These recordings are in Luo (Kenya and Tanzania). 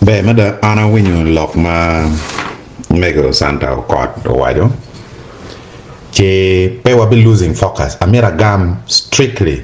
Be mada ana winyo lok ma mego Santa Okot wajo. Che pe wa be losing focus. Amira gam strictly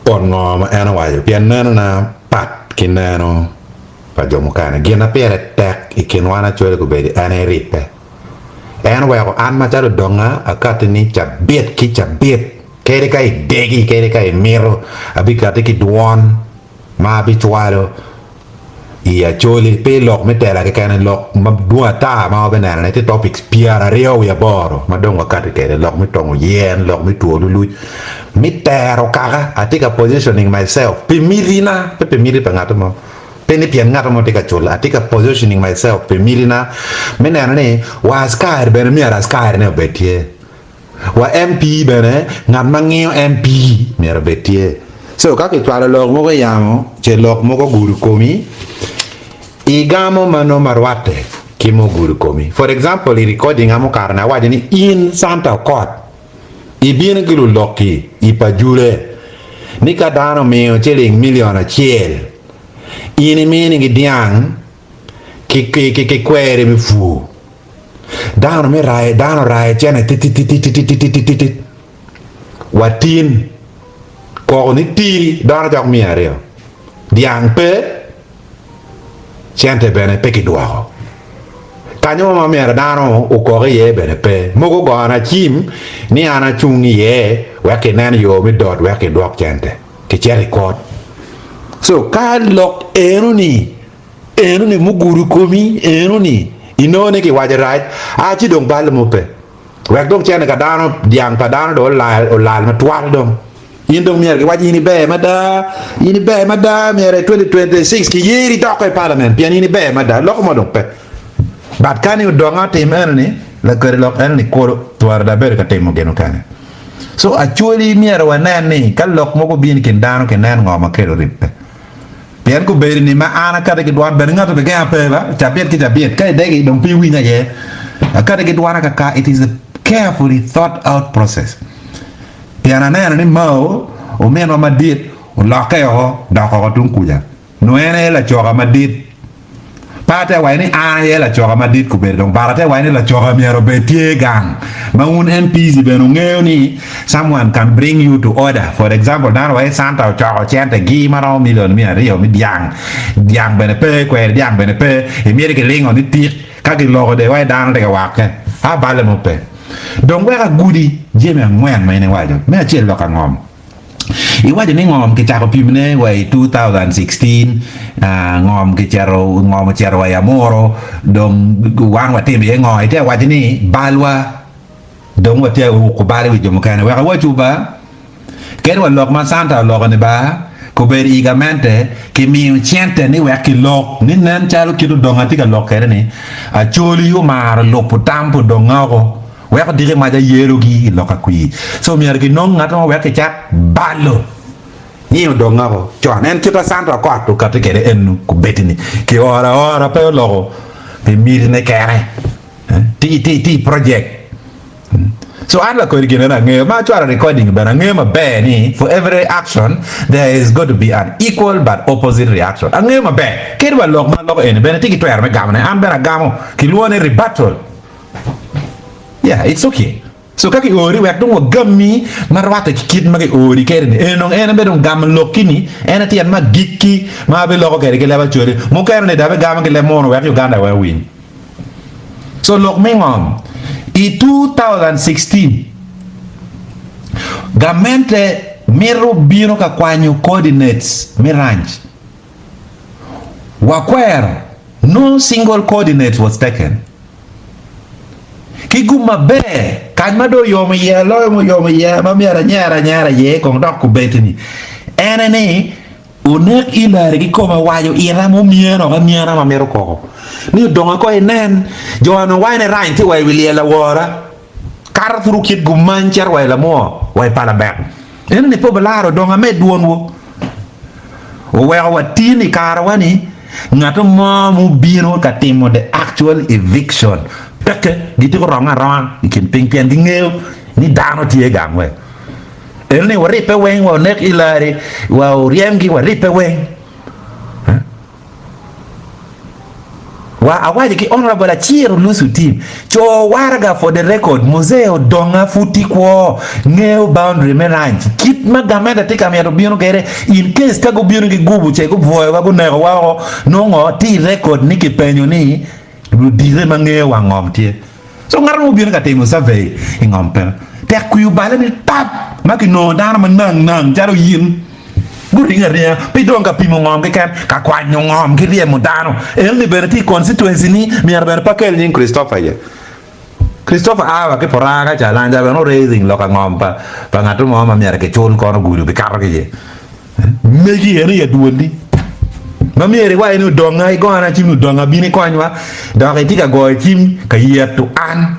on ngom ana wajo. Pian nano na pat kinano pa jomukana. Gina pere tek ikinwana chwele kubedi ana ripe. Ana wajo an machado donga akati ni chabit ki chabit. Kere kai degi kere kai miro. Abikati ki duon ma abituado. I Acholi pe lok me tela ke kan lok ma dua ta ma be na ne te topics piara reo ya boro ma dongo kat ke lok me tongo yen lok me tu lu me tero kaka I take a positioning myself pe mirina pe miri pe ngato mo pe ni pian ngato mo te ka chola I take a positioning myself pe mirina me na ne wa scar be mi ara scar ne betie wa MP be ne ngam mangio MP mi ara betie so kaka twala lok mo ko yamo che lok mo ko guru komi igamo mano marwate kimo guru komi. For example, I recording amo karna wajini in Santa Okot. Ibine gilu loki ipajule nika dano meo cheling million a chiel. Ini mini gidiang ki kwere mi fu. Dano me rai chene tit watin ko ni tiri dano jok mi areo. Diang pe Siente bene pe ki duago. Kanyo ma mera dano ukore ye bene pe. Mogo go ana chim ni ana chungi ye weke nani yo mi dot weke duak chente. Ki cheri kot. So ka lok enu ni muguru komi enu ni inone ki waje right achi dong bal mo pe. Wek dong chene ka dano diang pa dano do lal ma twal dong. Indong mier ki waji ini be mada mier 2026 ki yeri doko e parliament pian ini be mada loko mo dong pe bat kani udonga tim ni la kore lok ni koro tuar da ber ka temo geno kane so actually mier wanan ni kal lok mo ko bin kin dano ken nan ngoma kero rippe pian ko ber ni ma ana kada ki dwan ber ngato be ga pe ba tabet ki tabet kai degi dong pi wi na ye kada ki dwana ka it is a carefully thought out process. Piana nena ni mau o meno madit o laka yo da ko tung kuja no ene la choga madit pate wa ni a ye la choga madit ku be dong barate wa ni la choga miero be tie gang maun MPs be no ngeo ni someone can bring you to order. For example dan wa Santa choga chente Gimara million mi ario mi diang be ne pe kwer diang be ne pe e mi ke lingo ni ti ka ki logo de wa dan de wa ke ha bale mo pe donc wera gudi jeme ngwen mayne wajo me achel loka ngom I wajo ni ngom ke chako pimne wa 2016 ngom ke charo wa yamoro dong wan wa tembe ngoi te wajo ni balwa dong wa te ko bale wi jomo kana wa wajuba ken wa lok ma Santa lok ne ba ko ber igamente ke mi chente ni wa ki lok ni nan chalo ki do donga ti ka lok kere ni Acholi yo mar loputampo dongago weka dire maja yero gi loka kui so mi argi non ngata weka chat ballo ni donga ko chon en kita Santa ko to kate kere en ku betini ki ora pe logo pe mir ne kere ti project so alla ko rigena na nge ma chara recording bana nge ma be ni for every action there is going to be an equal but opposite reaction nge ma be kedwa log ma log en bena tiki to yar me gamne am bena gamo ki luone rebuttal. Yeah, it's okay. So kaki ori wek dong gami marwata kid magi ori kere ni enong ena be dong gam lokini ena tian ma gikki ma be loko kere ke level chori mo kere ne dabe gam ke le mono wek Uganda we win. So lok mengom I 2016 gamente mero biro ka kwanyo coordinates mirange wakwer no single coordinate was taken. Kiguma be kanyma do yomo ye ma miara nyara ye kong dok ku betini ene ni unek ilare ki koma wajo ira mo miero ga miara ma mero ko ni donga ko enen joano waine rain ti wai wilie la wora kar thru kit gu mancher wai la mo wai pala be ene ni po balaro donga me duon wo o wa watini karwani ngato mo mu bino ka timo the actual eviction peke gitu ko ronga ikin pingpian di ngeo ni dano tie gamwe elni wari pe wen wa nek ilari wa riemgi wari pe wen wa awaje ki honorable Achiro lusu team cho warga for the record museo donga futi kwa ngeo boundary meranch kit magameda tika miado biono kere in case kago biono ki gubu che ko voyo wa nego wa no ti record niki penyo ni dire mangeo wa ngom tie so ngaro biono ka temo survey ngom pe te kuyu bale ni tap maki no dana man nang jaro yin Guringa ria, pidonga pimo ngom ke kan ka kwanyo ngom ke ria modano. El liberty constituency ni mi arber pakel ni Christopher ye. Christopher awa ke poraga jalan jalan no raising lo ka ngom pa ngatu mo ma mi ar ke chol kono guru be kar ke ye. Megi eri ya duondi. Ma mi eri wa inu donga I go ana chimu donga bini kwanwa. Da ke tika go chim ka yetu an.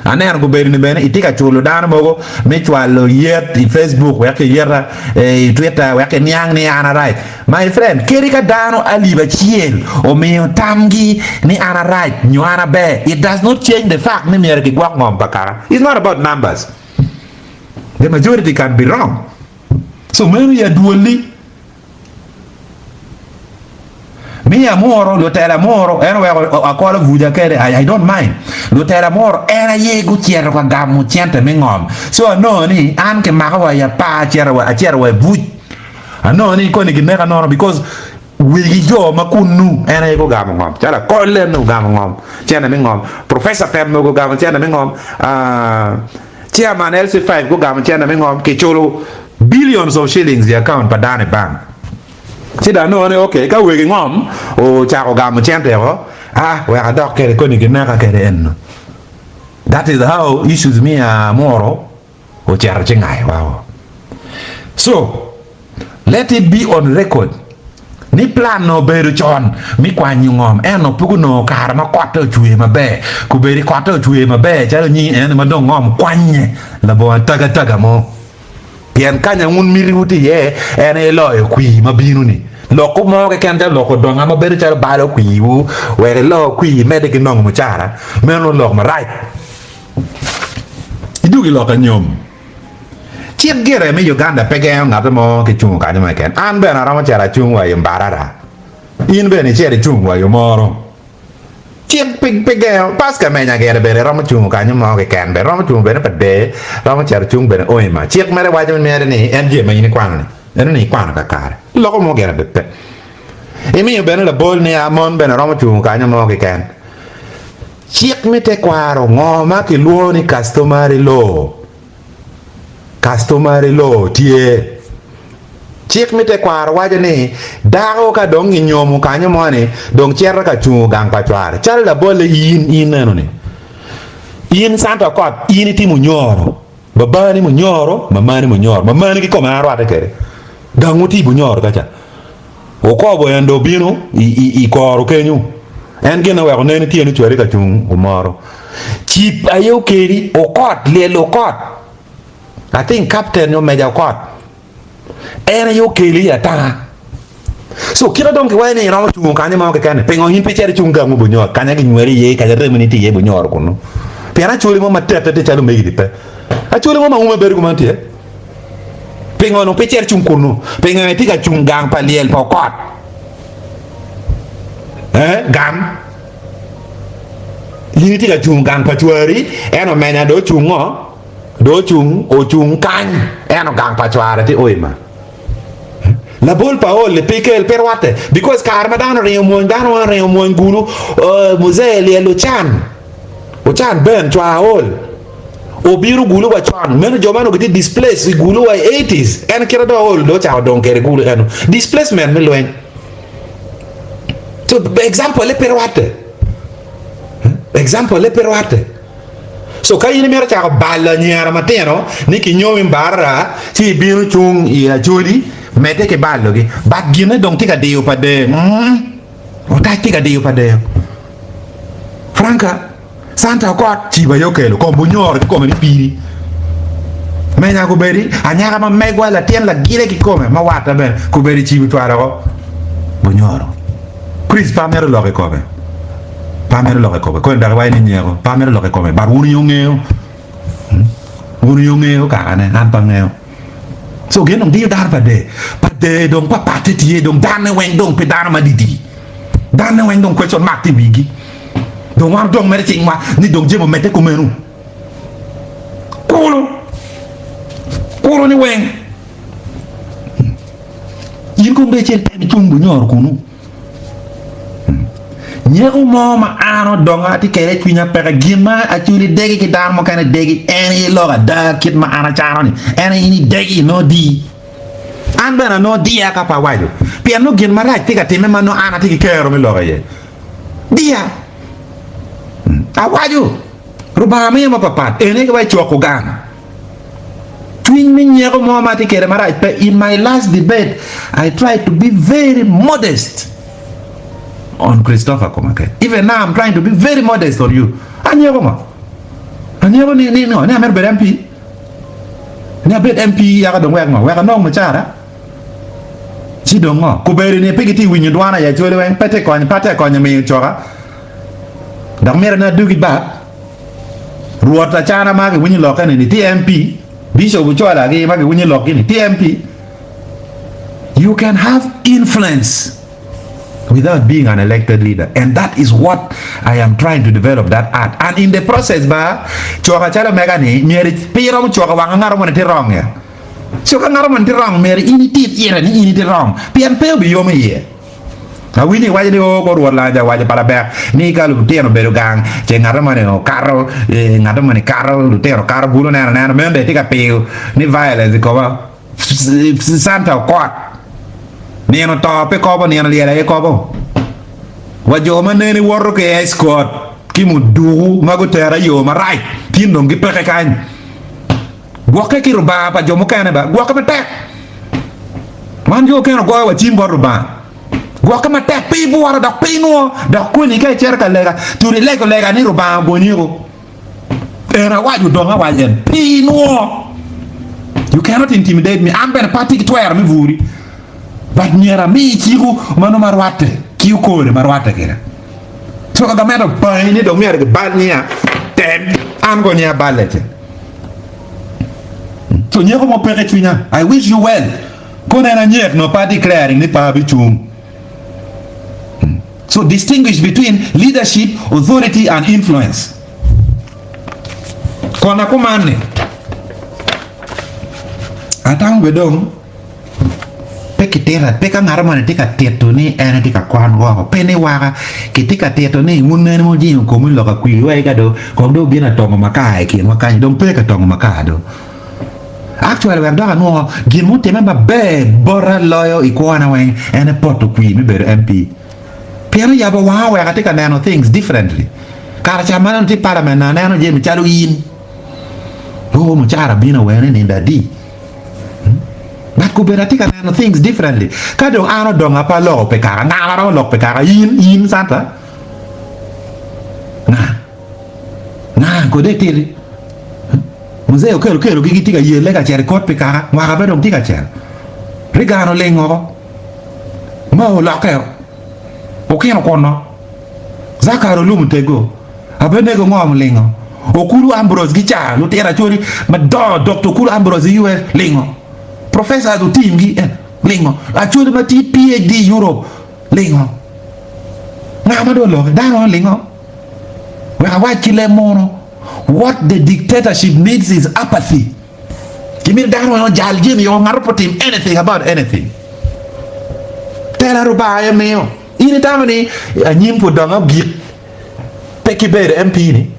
Aner go beri ni bene itika chulo dana mogo me chwalo yet I Facebook weke yera Twitter weke nyang ni ana right my friend kerika dano aliba chiel o meo tamgi ni ana right nyu ana be it does not change the fact ni mere ki gwak ngom pakara it's not about numbers the majority can be wrong so many ya duoli mi amoro lo tela moro eno we akola vuja kere I don't mind lo tela moro era ye gu chiero ka gamu chiente mi ngom so no ni an ke makawa ya pa chiero we vuj no ni ko ni gineka no because we jo makunu era ye go gamu ngom chala ko le no gamu ngom chiente mi ngom professor tem go gamu chiente mi ngom chairman LC5 go gamu chiente mi ngom ke cholo billions of shillings the account padane bank Sida no okay ka we ngom o cha ko gam chente ho we ka dok kere ko ni gina ka kere en that is how issues me moro o char chingai wow so let it be on record ni plan no beru chon mi kwanyu ngom no pugu no kar ma kwato chue mabe ku beri kwato chue mabe chalo ni en ma do ngom kwanye la bo taga mo Pian kanya ngun miriuti ye ene lo e kwi mabinu ni loko mo ke kanda loko donga ma bere chara balo kwi wu were lo kwi mede ki nong mo chara meno lo ma right idugi lo ka nyom chien gere me Uganda pege ngata mo ke chung ka nyama ken an be na rama chara chung wa yimbarara in be ni chere chung wa yo moro chien pege paska me nya gere bere rama chung ka nyama ke ken be rama chung be na pede rama chara chung be oi ma chien mere wa jame mere ni en je me ni kwan ni en ni kwan ka kare loko mo gere be e mi be na la bol ni amon be na rama chung ka nyama ke ken chien me te kwaro ngoma ke luoni customary law tie chik mi te kwar waje ni dago ka dong nyomu kanyo mone dong cherra ka chu gang pachwar chal la bole in neno ni in santa kot in ti munyoro babani munyoro mamani ki koma arwa kere gangu ti munyoro kacha o ko bo endo bino I koro kenyu en gena wa ne ni ti ni chwere ka chung umoro chip ayo keri Okot lelo Okot I think captain yo meja Okot ena yo keli ata so kira dong ke wani ro chung ka nyama ke kan pengo hin pichere chung ga mu bunyo kanya gi nwere ye ka jere mini ti ye bunyo ro kuno pera chuli mo matete te chalo megi dipe a chuli mo ma uma beru mantie pengo no pichere chung kuno pengo ti ka chung gang paliel po Okot gam yini ti ka chung gang pachwari eno mena do chungo do chung o chung kan eno gang pachwara ti oima la bol paol le pike el perwate because karma dano re mo ngulu musee le lo chan o chan ben chwa ol o biru gulu wa chan men jomano giti displace gulu wa 80s en kira do ol do cha don kere gulu eno displacement me loen so example le perwate so kay ni mera cha balla nyara mateno ni ki nyomi barra ti biru chung ya jodi mete ke ballo gi bagine donc tika deu pa de o ta tika deu pa de franca santa Okot ti ba yo kelo ko bunyor ko me piri me nya ko beri anyara ma megwa la tien la gire ki come ma wata ben ko beri ci bitwara ko bunyor Chris pa mero lo ko be pamero lo ko ko ndar way ni ñego pamero lo ko bar wunu yo ngeo ka ane an pa ngeo so gen on di dar pa de donc pa pateti donc dan wen donc pe dan ma didi dan wen donc question marti bigi dong war dong mere ching ma ni dong je mo mete ko menu kolo ni weng yin ko be chen te chung bu nyor kunu nyego mo ma ano donga ti kere kwinya pega gima achuli degi ki dar mo kana degi eni loga da kit ma ana charo ni eni ini degi no di an bena no dia ka pa wajo pia no gin mara tika teme ma no ana tiki kero mi loga ye dia a wajo ruba mi ma papat eni ka wai choko gana twin mi nyego mo ma ti kere mara in my last debate I tried to be very modest on Christopher Komake. Even now I'm trying to be very modest on you. Anyego ni no, ni amer bed MP. Ni abed MP ya ka dong wek mo, wek no mo chara. Chi dong mo, ku beri ni pigiti winyu dwana ya chole wen pate konya mi choka. Dang mer na dugi ba. Ruota chana ma ke winyu lokane ni TMP. Bishop bu chola ge ma ke winyu lokini TMP. You can have influence without being an elected leader, and that is what I am trying to develop that art. And in the process ba choka chala mega ni meri piro mo choka wanga ngaro mo ti wrong ya choka ngaro mo ti wrong meri ini tit yera ni ini ti wrong pian pe bi yo me ye na wini waje ni o ko ro la ja waje para ba ni ka lu tieno beru gang che ngaro mo ne o carro ngaro mo ne carro lu tieno carro bulo na membe ti ka pe ni violence ko ba santa Okot neno to pe ko bo neno liela e ko bo wajo ma neni worro ke escort ki mu du mago tera yo ma right tin dong gi peke kan gwoke ki ruba pa jo mo kana ba gwoke ma tek man jo keno go wa tim bo ruba gwoke ma tek pi bo wara da pi no da ko ni ka cerka lega tu ri lego lega ni ruba bo ni ko era waju donga wajen pi no you cannot intimidate me I'm better party twer mi vuri but nyera mi chiku mano marwate kiu kore marwate kira so ka medo pai ni do mi ar bal nia ten am go nia balete so nyeko mo pere chunya I wish you well kone na nyek no pa declaring ni pa bichum so distinguish between leadership authority and influence kona kumane atang bedong pekitera peka ngarama tika teto ni ena tika kwan go pene waka kitika teto ni munene mo jinyo ko mi loka kwi we ga do ko do bina tongo makai ki makai dom peka tongo makado actually we do no gin mo teme ba be bora loyo ikwana wen ena poto kwi mi ber MP piano ya ba wa we ga tika nano things differently kara chamana ti parliament na nano je mi chalu yin ho mo chara bina we ne ndadi but kuberati kan things differently kadong ano dong apa lo pekara ngaro lo pekara yin santa na ko de tiri museo kero gigi tiga yele ka cer kot pekara ngara be dong tiga cer regano lengo mo lo ka o keno kono zakaro lum tego abene go ngom lengo okulu ambros gicha lu tera chori ma doctor kulu ambros US lengo professor do team gi lingo actually ma ti PhD Europe lingo ngama do lo da lingo we awa kile mono what the dictatorship needs is apathy kimir da no jal jimi yo ngarpo team anything about anything tela ruba ya meo ini tamani nyim fu donga gi peki be MP ni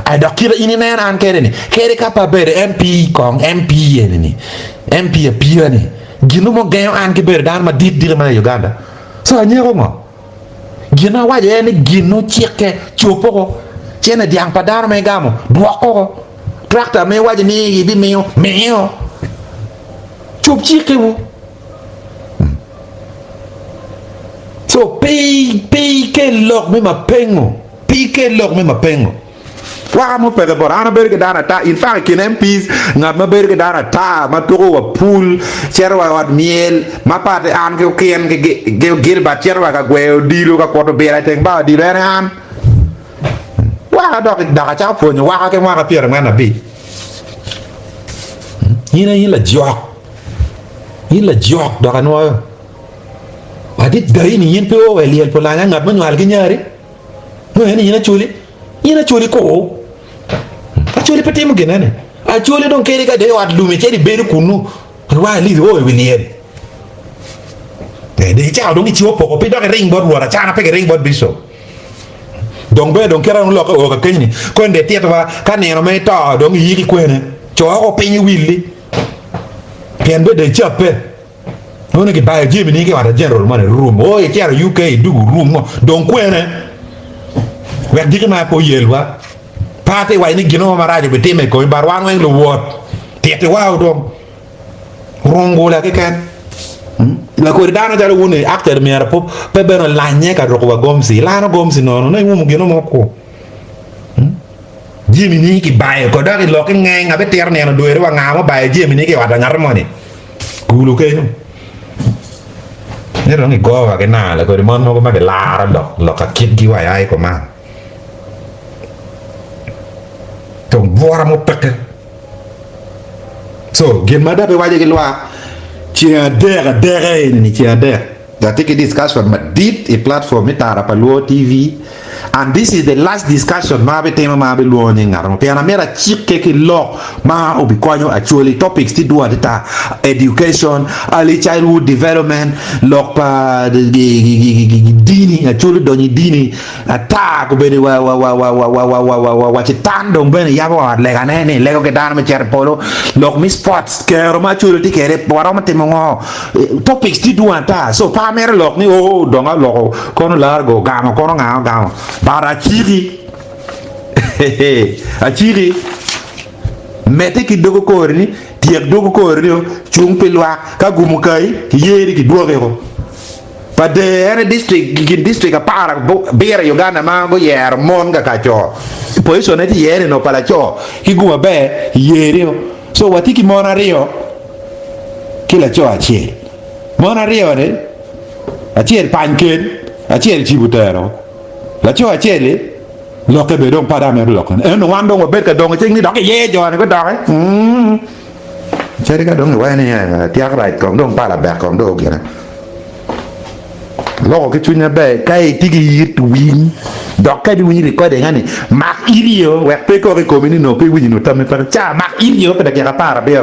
ay dokira ini nen an kere ni kere kapa be MP kong MP ni MP appear ni ginu mo gayo an ke ber dan ma dit dir ma Uganda so nyego mo gina waje ni ginu chike chopo ko chena diang padar me gamo dwoko tractor me waje ni bi meo chop chike mo so pay ke lok me ma pengo wa mo pede bor ana berge dana ta in fa kin MPs ngat ma berge dana ta ma to wa pool cherwa wat miel ma pate an ke ken ke gil ba cherwa ka gwe dilo ka ko bera teng ba di re an wa do da ka cha fo ni wa ka ma ka pier ngana bi yin la jok do ka no adit dai ni yin pe o eliel po la ngat ma nyal ke nyari ni ina chuli ko Acholi pati mo genane Acholi don keri ka de wat lumi cheri beru kunu wa li o wilien de cha don chi opo pe do ring bot wora cha na pe ring bot biso donc be donc kera no lo ko Bakenyi ko nde tiet wa ka ne no me to donc yiri kwene cho ko pe ni willi pen be de Chope non che ba jimi ni che wa general man room o e chiaro UK du room donc kwene wa digna ko yelwa pate wa ni gino maraje be teme ko barwan wen lo wot tiete wa do rongo la ke kan la ko dana dara woni acteur mi ara pop pe beno lagne ka ro ko gomsi la no gomsi no no mu gino mo ko jimi ni ki bae ko da lo ke ngai ngabe ter ne no do re wa ngama bae jimi ni ke wa da ngar mo ni gulu ke ne ro ni go wa ke na la ko mon mo ko ma ke la ra lo ka kit gi wa ai ko ma tong bora mo peke so gen mada be waje gelwa chia dere ni chia dere that take a discussion but deep a platform itara paluo TV and this is the last discussion ma be tema ma be luo ni ngaro pe na mera chike ki lo ma obi kwanyo actually topics ti do ata education early childhood development lo pa dini actually doni dini ata ko be wa chitando mbene yabo le ganene le ko ke dan me cher polo lo mi sports ke ma actually ti kere pora ma temo topics ti do ata so pa mera lo ni o donga lo kono largo gamo kono gamo para chiri achiri mete ki dogo korni tiek dogo korni chung pilwa ka gumu kai yeri ki doge ko pa de ene district a para bere Uganda ma go yer mon ga kacho poi so ne ti yeri no pala cho ki guma be yeri so watiki mona rio kila cho achie mona rio ne achie panken achie chibutero la cho achele lo ke be don pada me lo kan en wan don be ka don ching ni don ke ye jo ne ko don chere ka don wa ne tiak right kon don pala ba kon do ke lo ke chunya be kai tigi yit win do ka di win ko de ngani mak ilio we pe ko no pe win no tame pa cha mak ilio pe da ke para be